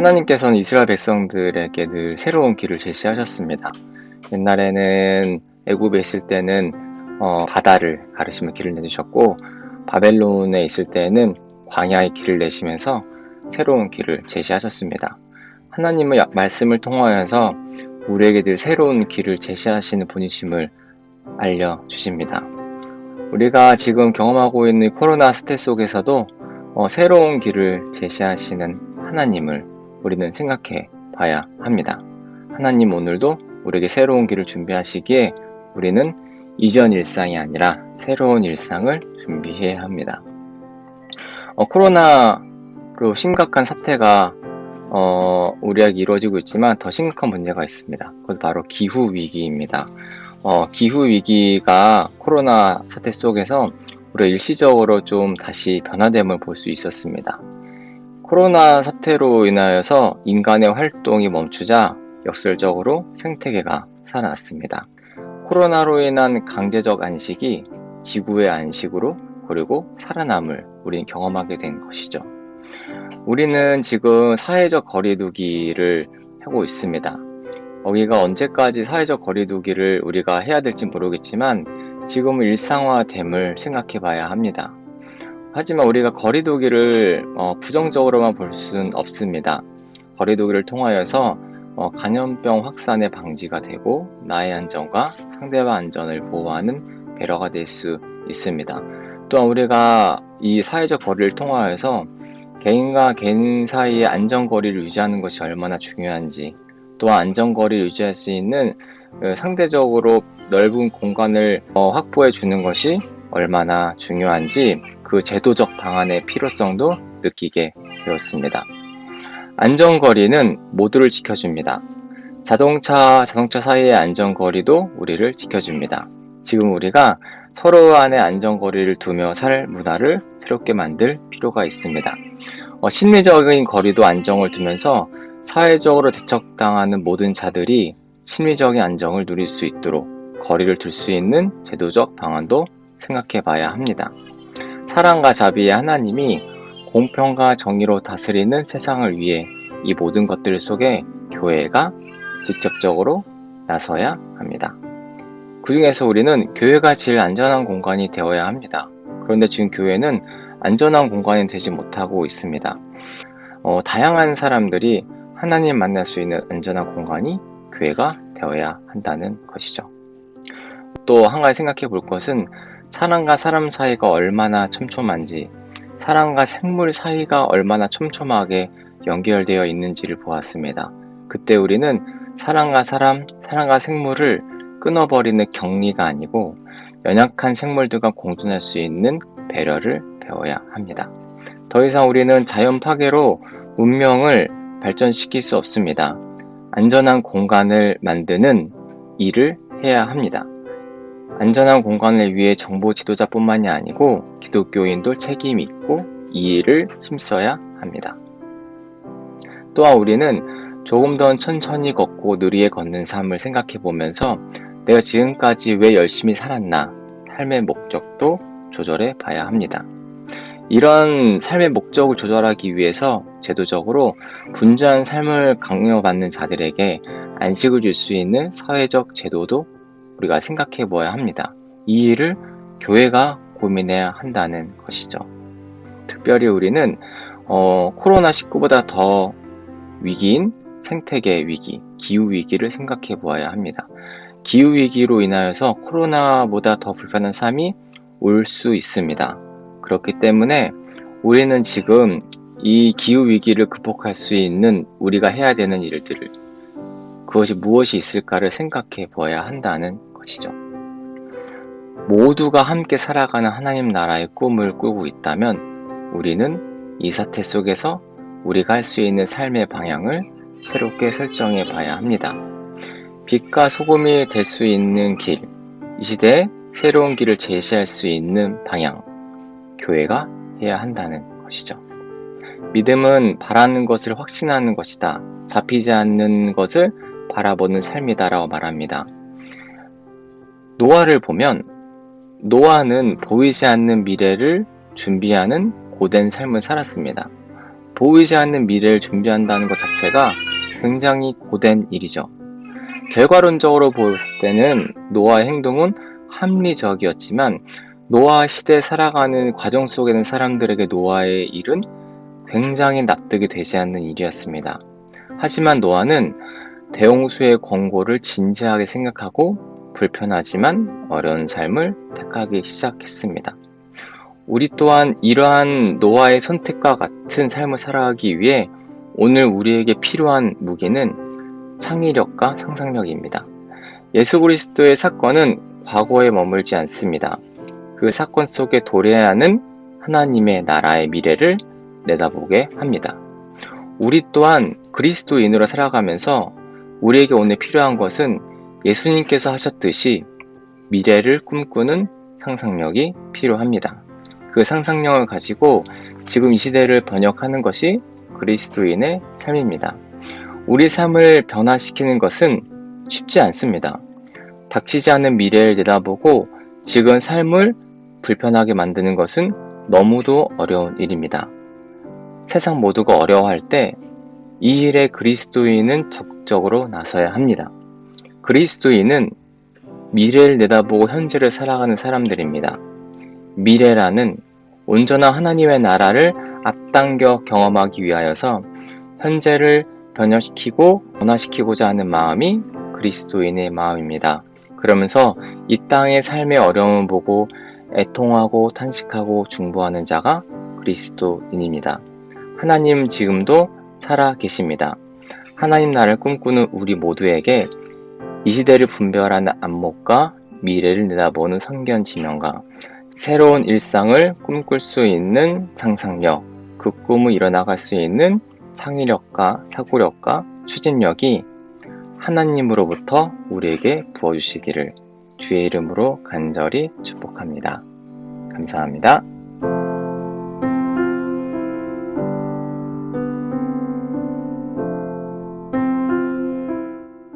하나님께서는 이스라엘 백성들에게 늘 새로운 길을 제시하셨습니다. 옛날에는 애굽에 있을 때는 바다를 가르시며 길을 내주셨고, 바벨론에 있을 때는 광야의 길을 내시면서 새로운 길을 제시하셨습니다. 하나님의 말씀을 통하여서 우리에게 늘 새로운 길을 제시하시는 분이심을 알려주십니다. 우리가 지금 경험하고 있는 코로나 사태 속에서도 새로운 길을 제시하시는 하나님을 우리는 생각해 봐야 합니다. 하나님 오늘도 우리에게 새로운 길을 준비하시기에 우리는 이전 일상이 아니라 새로운 일상을 준비해야 합니다. 코로나로 심각한 사태가 우리에게 이루어지고 있지만 더 심각한 문제가 있습니다. 그것 바로 기후위기입니다. 기후위기가 코로나 사태 속에서 우리가 일시적으로 좀 다시 변화됨을 볼 수 있었습니다. 코로나 사태로 인하여서 인간의 활동이 멈추자 역설적으로 생태계가 살아났습니다. 코로나로 인한 강제적 안식이 지구의 안식으로 그리고 살아남을 우리는 경험하게 된 것이죠. 우리는 지금 사회적 거리두기를 하고 있습니다. 우리가 언제까지 사회적 거리두기를 우리가 해야 될지 모르겠지만 지금은 일상화됨을 생각해 봐야 합니다. 하지만 우리가 거리두기를 부정적으로만 볼 수는 없습니다. 거리두기를 통하여서 감염병 확산의 방지가 되고 나의 안전과 상대방 안전을 보호하는 배려가 될 수 있습니다. 또한 우리가 이 사회적 거리를 통하여서 개인과 개인 사이의 안전거리를 유지하는 것이 얼마나 중요한지, 또한 안전거리를 유지할 수 있는 상대적으로 넓은 공간을 확보해 주는 것이 얼마나 중요한지 그 제도적 방안의 필요성도 느끼게 되었습니다. 안전거리는 모두를 지켜줍니다. 자동차 사이의 안전거리도 우리를 지켜줍니다. 지금 우리가 서로 간의 안전거리를 두며 살 문화를 새롭게 만들 필요가 있습니다. 심리적인 거리도 안정을 두면서 사회적으로 대척당하는 모든 자들이 심리적인 안정을 누릴 수 있도록 거리를 둘 수 있는 제도적 방안도 생각해 봐야 합니다. 사랑과 자비의 하나님이 공평과 정의로 다스리는 세상을 위해 이 모든 것들 속에 교회가 직접적으로 나서야 합니다. 그 중에서 우리는 교회가 제일 안전한 공간이 되어야 합니다. 그런데 지금 교회는 안전한 공간이 되지 못하고 있습니다. 다양한 사람들이 하나님 만날 수 있는 안전한 공간이 교회가 되어야 한다는 것이죠. 또 한 가지 생각해 볼 것은 사람과 사람 사이가 얼마나 촘촘한지, 사람과 생물 사이가 얼마나 촘촘하게 연결되어 있는지를 보았습니다. 그때 우리는 사람과 생물을 끊어버리는 격리가 아니고 연약한 생물들과 공존할 수 있는 배려를 배워야 합니다. 더 이상 우리는 자연 파괴로 문명을 발전시킬 수 없습니다. 안전한 공간을 만드는 일을 해야 합니다. 안전한 공간을 위해 정보 지도자뿐만이 아니고 기독교인도 책임이 있고 이 일을 힘써야 합니다. 또한 우리는 조금 더 천천히 걷고 느리게 걷는 삶을 생각해 보면서 내가 지금까지 왜 열심히 살았나, 삶의 목적도 조절해 봐야 합니다. 이런 삶의 목적을 조절하기 위해서 제도적으로 분주한 삶을 강요받는 자들에게 안식을 줄 수 있는 사회적 제도도 우리가 생각해 보아야 합니다. 이 일을 교회가 고민해야 한다는 것이죠. 특별히 우리는 코로나19보다 더 위기인 생태계 위기, 기후위기를 생각해 보아야 합니다. 기후위기로 인하여서 코로나보다 더 불편한 삶이 올 수 있습니다. 그렇기 때문에 우리는 지금 이 기후위기를 극복할 수 있는 우리가 해야 되는 일들을 그것이 무엇이 있을까를 생각해 보아야 한다는 것이죠. 모두가 함께 살아가는 하나님 나라의 꿈을 꾸고 있다면 우리는 이 사태 속에서 우리가 할 수 있는 삶의 방향을 새롭게 설정해 봐야 합니다. 빛과 소금이 될 수 있는 길, 이 시대에 새로운 길을 제시할 수 있는 방향, 교회가 해야 한다는 것이죠. 믿음은 바라는 것을 확신하는 것이다. 잡히지 않는 것을 바라보는 삶이다라고 말합니다. 노아를 보면 노아는 보이지 않는 미래를 준비하는 고된 삶을 살았습니다. 보이지 않는 미래를 준비한다는 것 자체가 굉장히 고된 일이죠. 결과론적으로 보였을 때는 노아의 행동은 합리적이었지만 노아 시대에 살아가는 과정 속에는 사람들에게 노아의 일은 굉장히 납득이 되지 않는 일이었습니다. 하지만 노아는 대홍수의 권고를 진지하게 생각하고 불편하지만 어려운 삶을 택하기 시작했습니다. 우리 또한 이러한 노아의 선택과 같은 삶을 살아가기 위해 오늘 우리에게 필요한 무기는 창의력과 상상력입니다. 예수 그리스도의 사건은 과거에 머물지 않습니다. 그 사건 속에 도래하는 하나님의 나라의 미래를 내다보게 합니다. 우리 또한 그리스도인으로 살아가면서 우리에게 오늘 필요한 것은 예수님께서 하셨듯이 미래를 꿈꾸는 상상력이 필요합니다. 그 상상력을 가지고 지금 이 시대를 번역하는 것이 그리스도인의 삶입니다. 우리 삶을 변화시키는 것은 쉽지 않습니다. 닥치지 않은 미래를 내다보고 지금 삶을 불편하게 만드는 것은 너무도 어려운 일입니다. 세상 모두가 어려워할 때 이 일에 그리스도인은 적극적으로 나서야 합니다. 그리스도인은 미래를 내다보고 현재를 살아가는 사람들입니다. 미래라는 온전한 하나님의 나라를 앞당겨 경험하기 위하여서 현재를 변화시키고 변화시키고자 하는 마음이 그리스도인의 마음입니다. 그러면서 이 땅의 삶의 어려움을 보고 애통하고 탄식하고 중보하는 자가 그리스도인입니다. 하나님 지금도 살아 계십니다. 하나님 나라를 꿈꾸는 우리 모두에게 이 시대를 분별하는 안목과 미래를 내다보는 선견 지명과 새로운 일상을 꿈꿀 수 있는 상상력, 그 꿈을 이뤄나갈 수 있는 창의력과 사고력과 추진력이 하나님으로부터 우리에게 부어주시기를 주의 이름으로 간절히 축복합니다. 감사합니다.